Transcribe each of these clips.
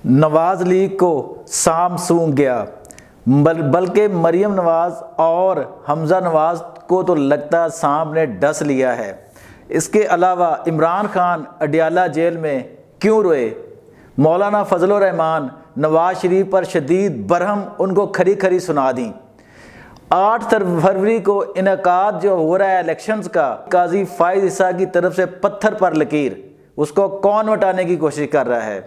نواز league کو سام song گیا، بلکہ مریم نواز اور حمزہ نواز کو تو لگتا سانپ نے ڈس لیا ہے۔ اس کے علاوہ عمران خان اڈیالہ جیل میں کیوں روئے؟ مولانا فضل الرحمان نواز شریف پر شدید برہم ان کو کھری کھری سنا دیں۔ 8 فروری کو انعقاد جو ہو رہا ہے الیکشنز کا، قاضی فائز عیسیٰ کی طرف سے پتھر پر لکیر، اس کو کون مٹانے کی کوشش کر رہا ہے؟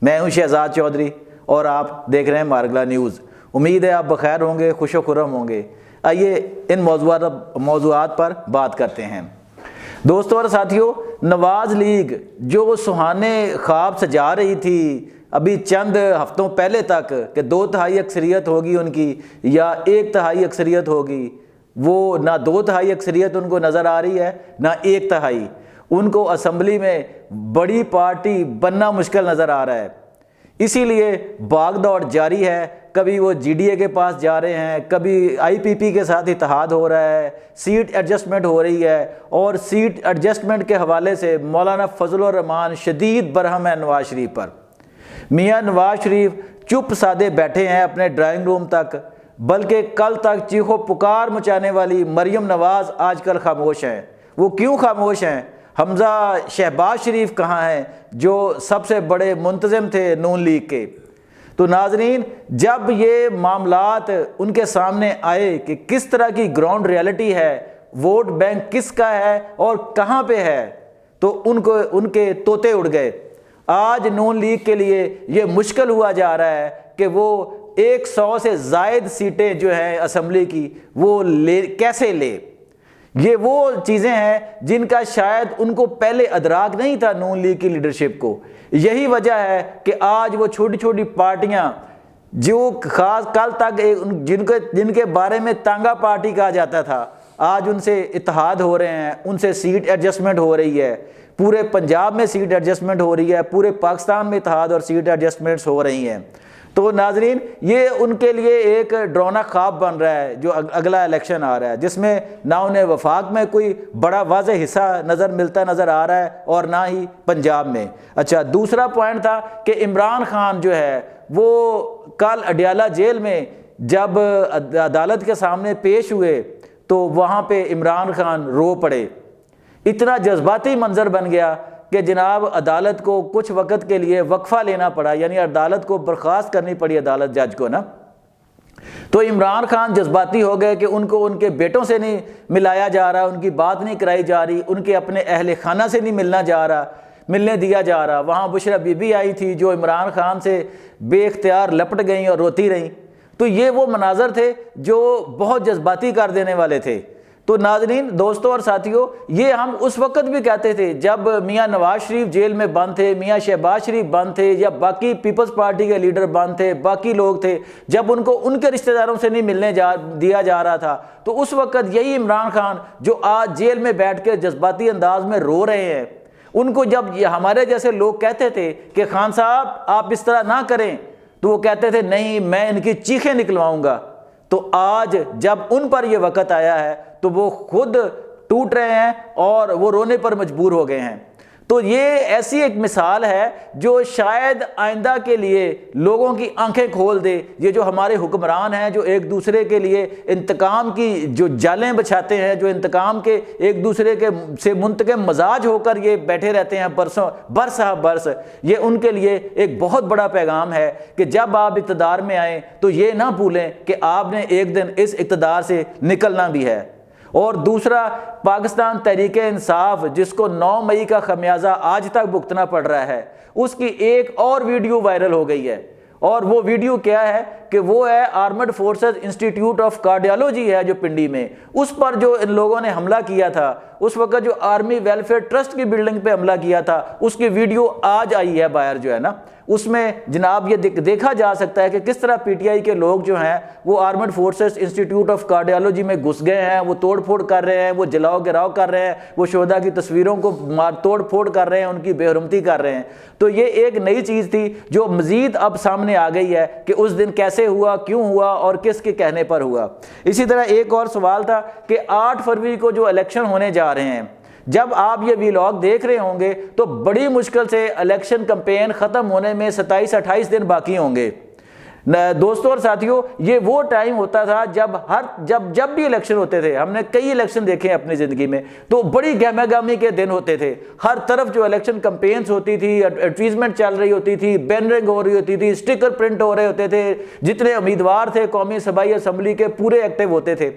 میں ہوں شہزاد چودھری اور آپ دیکھ رہے ہیں مارگلا نیوز۔ امید ہے آپ بخیر ہوں گے، خوش و خرم ہوں گے۔ آئیے ان موضوعات پر بات کرتے ہیں۔ دوستوں اور ساتھیوں، نواز لیگ جو سہانے خواب سجا رہی تھی ابھی چند ہفتوں پہلے تک کہ 2/3 اکثریت ہوگی ان کی یا 1/3 اکثریت ہوگی، وہ نہ 2/3 اکثریت ان کو نظر آ رہی ہے نہ 1/3۔ ان کو اسمبلی میں بڑی پارٹی بننا مشکل نظر آ رہا ہے، اسی لیے بھاگ دوڑ جاری ہے۔ کبھی وہ جی ڈی اے کے پاس جا رہے ہیں، کبھی آئی پی پی کے ساتھ اتحاد ہو رہا ہے، سیٹ ایڈجسٹمنٹ ہو رہی ہے، اور سیٹ ایڈجسٹمنٹ کے حوالے سے مولانا فضل الرحمان شدید برہم ہے نواز شریف پر۔ میاں نواز شریف چپ سادے بیٹھے ہیں اپنے ڈرائنگ روم تک، بلکہ کل تک چیخو پکار مچانے والی مریم نواز آج کل خاموش ہیں۔ وہ کیوں خاموش ہیں؟ حمزہ شہباز شریف کہاں ہیں جو سب سے بڑے منتظم تھے نون لیگ کے؟ تو ناظرین، جب یہ معاملات ان کے سامنے آئے کہ کس طرح کی گراؤنڈ ریالٹی ہے، ووٹ بینک کس کا ہے اور کہاں پہ ہے، تو ان کے طوطے اڑ گئے۔ آج نون لیگ کے لیے یہ مشکل ہوا جا رہا ہے کہ وہ 100 سے زائد سیٹیں جو ہیں اسمبلی کی وہ کیسے لے۔ یہ وہ چیزیں ہیں جن کا شاید ان کو پہلے ادراک نہیں تھا نون لیگ کی لیڈرشپ کو۔ یہی وجہ ہے کہ آج وہ چھوٹی چھوٹی پارٹیاں جو خاص کل تک جن کے بارے میں تانگا پارٹی کہا جاتا تھا، آج ان سے اتحاد ہو رہے ہیں، ان سے سیٹ ایڈجسٹمنٹ ہو رہی ہے۔ پورے پنجاب میں سیٹ ایڈجسٹمنٹ ہو رہی ہے، پورے پاکستان میں اتحاد اور سیٹ ایڈجسٹمنٹس ہو رہی ہیں۔ تو ناظرین، یہ ان کے لیے ایک ڈراؤنا خواب بن رہا ہے جو اگلا الیکشن آ رہا ہے، جس میں نہ انہیں وفاق میں کوئی بڑا واضح حصہ نظر آ رہا ہے اور نہ ہی پنجاب میں۔ اچھا، دوسرا پوائنٹ تھا کہ عمران خان جو ہے وہ کل اڈیالہ جیل میں جب عدالت کے سامنے پیش ہوئے تو وہاں پہ عمران خان رو پڑے۔ اتنا جذباتی منظر بن گیا کہ جناب عدالت کو کچھ وقت کے لیے وقفہ لینا پڑا، یعنی عدالت کو برخاست کرنی پڑی، عدالت جج کو نا۔ تو عمران خان جذباتی ہو گئے کہ ان کو ان کے بیٹوں سے نہیں ملایا جا رہا، ان کی بات نہیں کرائی جا رہی، ان کے اپنے اہل خانہ سے نہیں ملنے دیا جا رہا۔ وہاں بشرا بی بی آئی تھی جو عمران خان سے بے اختیار لپٹ گئیں اور روتی رہیں۔ تو یہ وہ مناظر تھے جو بہت جذباتی کر دینے والے تھے۔ تو ناظرین، دوستوں اور ساتھیوں، یہ ہم اس وقت بھی کہتے تھے جب میاں نواز شریف جیل میں بند تھے، میاں شہباز شریف بند تھے، یا باقی پیپلز پارٹی کے لیڈر بند تھے، باقی لوگ تھے، جب ان کو ان کے رشتہ داروں سے نہیں ملنے دیا جا رہا تھا، تو اس وقت یہی عمران خان جو آج جیل میں بیٹھ کے جذباتی انداز میں رو رہے ہیں، ان کو جب ہمارے جیسے لوگ کہتے تھے کہ خان صاحب آپ اس طرح نہ کریں، تو وہ کہتے تھے نہیں، میں ان کی چیخیں نکلواؤں گا۔ تو آج جب ان پر یہ وقت آیا ہے تو وہ خود ٹوٹ رہے ہیں اور وہ رونے پر مجبور ہو گئے ہیں۔ تو یہ ایسی ایک مثال ہے جو شاید آئندہ کے لیے لوگوں کی آنکھیں کھول دے۔ یہ جو ہمارے حکمران ہیں جو ایک دوسرے کے لیے انتقام کی جو جالیں بچھاتے ہیں، جو انتقام کے ایک دوسرے کے سے منتقم مزاج ہو کر یہ بیٹھے رہتے ہیں برس برس، یہ ان کے لیے ایک بہت بڑا پیغام ہے کہ جب آپ اقتدار میں آئیں تو یہ نہ بھولیں کہ آپ نے ایک دن اس اقتدار سے نکلنا بھی ہے۔ اور دوسرا، پاکستان تحریک انصاف جس کو 9 مئی کا خمیازہ آج تک بھگتنا پڑ رہا ہے، اس کی ایک اور ویڈیو وائرل ہو گئی ہے، اور وہ ویڈیو کیا ہے کہ وہ ہے armed forces institute of cardiology ہے جو پنڈی میں، اس پر جو ان لوگوں نے حملہ کیا تھا، اس وقت جو آرمی ویلفیئر ٹرسٹ کی بلڈنگ پہ حملہ کیا تھا، اس کی ویڈیو آج آئی ہے باہر جو ہے نا۔ اس میں جناب یہ دیکھا جا سکتا ہے کہ کس طرح پی ٹی آئی کے لوگ جو ہیں وہ armed forces institute of cardiology میں گھس گئے ہیں، وہ توڑ پھوڑ کر رہے ہیں، وہ جلاؤ گراؤ کر رہے ہیں، وہ شہداء کی تصویروں کو توڑ پھوڑ کر رہے ہیں، ان کی بے حرمتی کر رہے ہیں۔ تو یہ ایک نئی چیز تھی جو مزید اب سامنے آ گئی ہے کہ اس دن کیسے ہوا، کیوں ہوا اور کس کے کہنے پر ہوا۔ اسی طرح ایک اور سوال تھا کہ 8 فروری کو جو الیکشن ہونے جا رہے ہیں، جب آپ یہ ویلاگ دیکھ رہے ہوں گے تو بڑی مشکل سے الیکشن کمپین ختم ہونے میں 27-28 دن باقی ہوں گے۔ دوستوں اور ساتھیوں، یہ وہ ٹائم ہوتا تھا جب بھی الیکشن ہوتے تھے، ہم نے کئی الیکشن دیکھے ہیں اپنی زندگی میں، تو بڑی گہما گہمی کے دن ہوتے تھے۔ ہر طرف جو الیکشن کمپینز ہوتی تھی، ایڈورٹیزمنٹ چل رہی ہوتی تھی، بینرنگ ہو رہی ہوتی تھی، سٹیکر پرنٹ ہو رہے ہوتے تھے، جتنے امیدوار تھے قومی صوبائی اسمبلی کے پورے ایکٹیو ہوتے تھے۔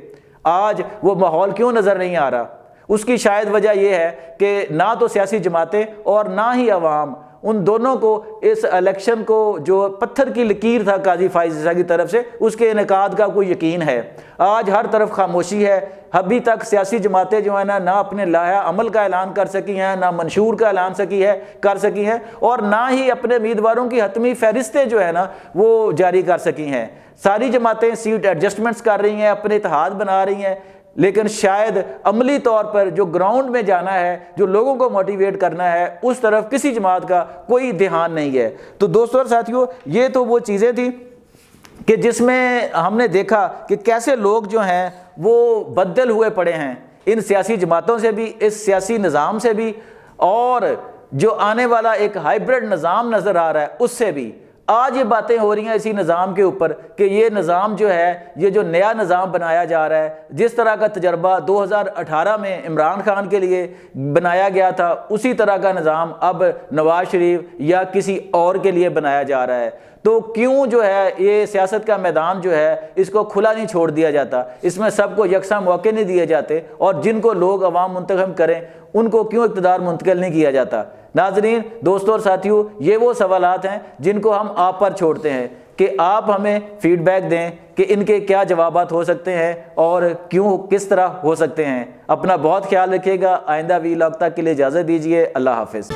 آج وہ ماحول کیوں نظر نہیں آ رہا؟ اس کی شاید وجہ یہ ہے کہ نہ تو سیاسی جماعتیں اور نہ ہی عوام، ان دونوں کو اس الیکشن کو جو پتھر کی لکیر تھا قاضی فائز عیسیٰ کی طرف سے، اس کے انعقاد کا کوئی یقین ہے۔ آج ہر طرف خاموشی ہے۔ ابھی تک سیاسی جماعتیں جو ہیں نہ اپنے لائحہ عمل کا اعلان کر سکی ہیں، نہ منشور کا اعلان کر سکی ہیں، اور نہ ہی اپنے امیدواروں کی حتمی فہرستیں جو ہے نا وہ جاری کر سکی ہیں۔ ساری جماعتیں سیٹ ایڈجسٹمنٹس کر رہی ہیں، اپنے اتحاد بنا رہی ہیں، لیکن شاید عملی طور پر جو گراؤنڈ میں جانا ہے، جو لوگوں کو موٹیویٹ کرنا ہے، اس طرف کسی جماعت کا کوئی دھیان نہیں ہے۔ تو دوستو اور ساتھیوں، یہ تو وہ چیزیں تھیں کہ جس میں ہم نے دیکھا کہ کیسے لوگ جو ہیں وہ بدل ہوئے پڑے ہیں، ان سیاسی جماعتوں سے بھی، اس سیاسی نظام سے بھی، اور جو آنے والا ایک ہائیبرڈ نظام نظر آ رہا ہے اس سے بھی۔ آج یہ باتیں ہو رہی ہیں اسی نظام کے اوپر کہ یہ نظام جو ہے، یہ جو نیا نظام بنایا جا رہا ہے، جس طرح کا تجربہ 2018 میں عمران خان کے لیے بنایا گیا تھا، اسی طرح کا نظام اب نواز شریف یا کسی اور کے لیے بنایا جا رہا ہے۔ تو کیوں جو ہے یہ سیاست کا میدان جو ہے اس کو کھلا نہیں چھوڑ دیا جاتا، اس میں سب کو یکساں موقع نہیں دیے جاتے، اور جن کو لوگ عوام منتخب کریں ان کو کیوں اقتدار منتقل نہیں کیا جاتا؟ ناظرین، دوستوں اور ساتھیوں، یہ وہ سوالات ہیں جن کو ہم آپ پر چھوڑتے ہیں کہ آپ ہمیں فیڈ بیک دیں کہ ان کے کیا جوابات ہو سکتے ہیں اور کیوں کس طرح ہو سکتے ہیں۔ اپنا بہت خیال رکھیے گا۔ آئندہ ویلاگ تک کے لیے اجازت دیجیے۔ اللہ حافظ۔